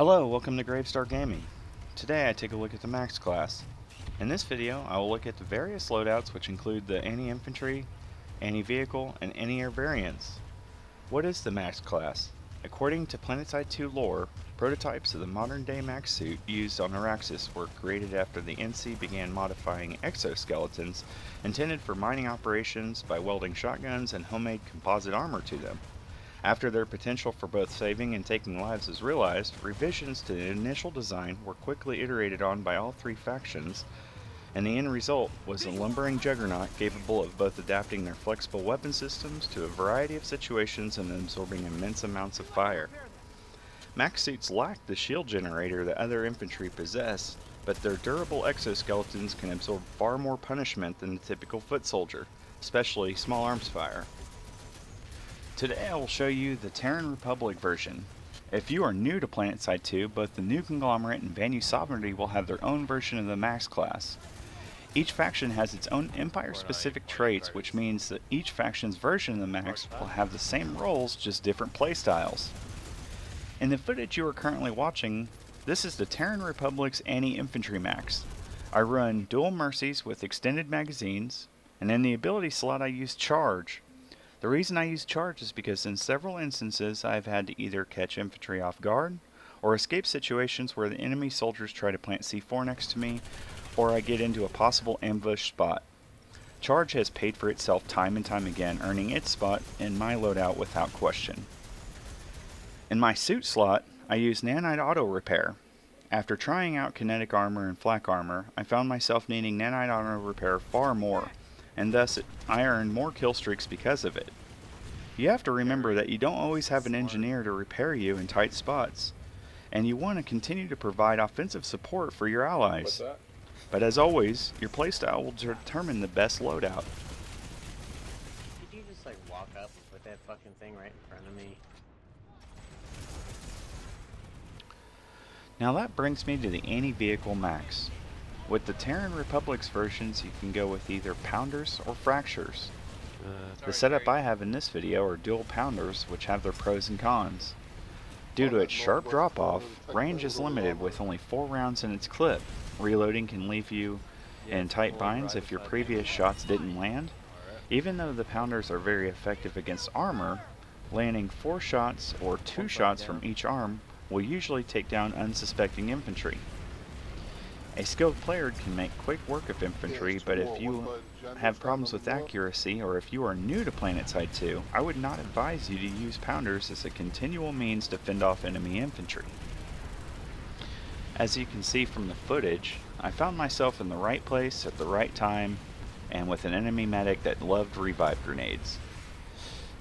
Hello, welcome to Gravestar Gaming. Today I take a look at the Max class. In this video I will look at the various loadouts, which include the anti-infantry, anti-vehicle, and anti-air variants. What is the Max class? According to Planetside 2 lore, prototypes of the modern day Max suit used on Araxis were created after the NC began modifying exoskeletons intended for mining operations by welding shotguns and homemade composite armor to them. After their potential for both saving and taking lives is realized, revisions to the initial design were quickly iterated on by all three factions, and the end result was a lumbering juggernaut capable of both adapting their flexible weapon systems to a variety of situations and absorbing immense amounts of fire. Max suits lack the shield generator that other infantry possess, but their durable exoskeletons can absorb far more punishment than the typical foot soldier, especially small arms fire. Today I will show you the Terran Republic version. If you are new to Planetside 2, both the New Conglomerate and Vanu Sovereignty will have their own version of the Max class. Each faction has its own Empire-specific traits, which means that each faction's version of the Max will have the same roles, just different playstyles. In the footage you are currently watching, this is the Terran Republic's Anti-Infantry Max. I run dual Mercies with extended magazines, and in the ability slot I use Charge. The reason I use Charge is because in several instances I have had to either catch infantry off guard, or escape situations where the enemy soldiers try to plant C4 next to me, or I get into a possible ambush spot. Charge has paid for itself time and time again, earning its spot in my loadout without question. In my suit slot, I use Nanite Auto Repair. After trying out kinetic armor and flak armor, I found myself needing Nanite Auto Repair far more, and thus I earned more killstreaks because of it. You have to remember that you don't always have an engineer to repair you in tight spots, and you want to continue to provide offensive support for your allies. But as always, your playstyle will determine the best loadout. Did you just like walk up and put that fucking thing right in front of me? Now that brings me to the anti-vehicle Max. With the Terran Republic's versions, you can go with either Pounders or Fractures. The setup I have in this video are dual Pounders, which have their pros and cons. Due to its sharp drop-off, range is limited with only 4 rounds in its clip. Reloading can leave you in tight binds if your previous shots didn't land. Even though the Pounders are very effective against armor, landing 4 shots or 2 shots from each arm will usually take down unsuspecting infantry. A skilled player can make quick work of infantry, but if you have problems with accuracy, or if you are new to Planetside 2, I would not advise you to use Pounders as a continual means to fend off enemy infantry. As you can see from the footage, I found myself in the right place at the right time, and with an enemy medic that loved revive grenades.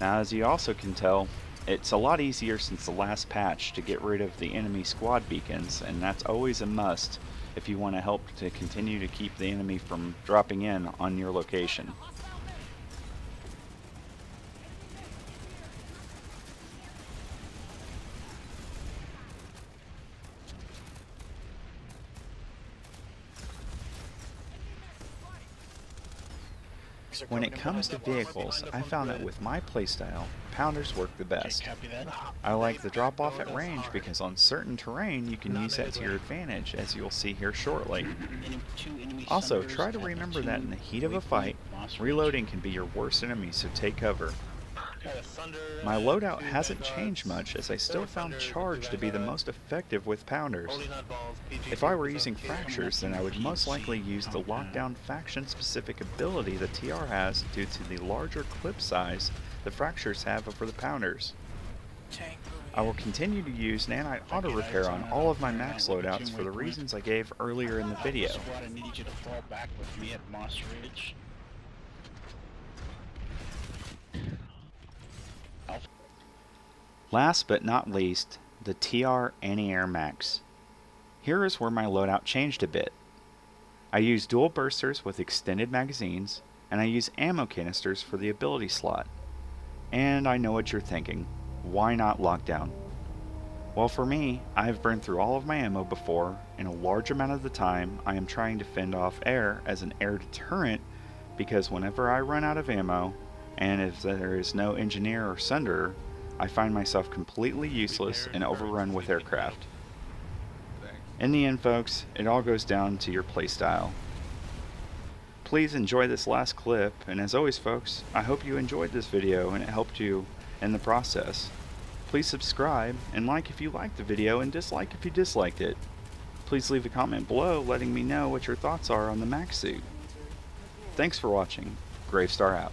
Now, as you also can tell, it's a lot easier since the last patch to get rid of the enemy squad beacons, and that's always a must if you want to help to continue to keep the enemy from dropping in on your location. When it comes to vehicles, I found that with my playstyle, Pounders work the best. I like the drop off at range because on certain terrain you can use that to your advantage, as you'll see here shortly. Also, try to remember that in the heat of a fight, reloading can be your worst enemy, so take cover. My loadout hasn't changed much, as I still found Charge to be the most effective with Pounders. If I were using Fractures, then I would most likely use the lockdown faction-specific ability the TR has due to the larger clip size the Fractures have over the Pounders. I will continue to use Nanite Auto Repair on all of my Max loadouts for the reasons I gave earlier in the video. Last but not least, the TR Anti-Air Max. Here is where my loadout changed a bit. I use dual bursters with extended magazines, and I use ammo canisters for the ability slot. And I know what you're thinking, why not lockdown? Well, for me, I have burned through all of my ammo before, and a large amount of the time I am trying to fend off air as an air deterrent, because whenever I run out of ammo, and if there is no engineer or sunderer, I find myself completely useless and overrun with aircraft. In the end, folks, it all goes down to your playstyle. Please enjoy this last clip, and as always, folks, I hope you enjoyed this video and it helped you in the process. Please subscribe and like if you liked the video and dislike if you disliked it. Please leave a comment below letting me know what your thoughts are on the mech suit. Thanks for watching. Gravestar out.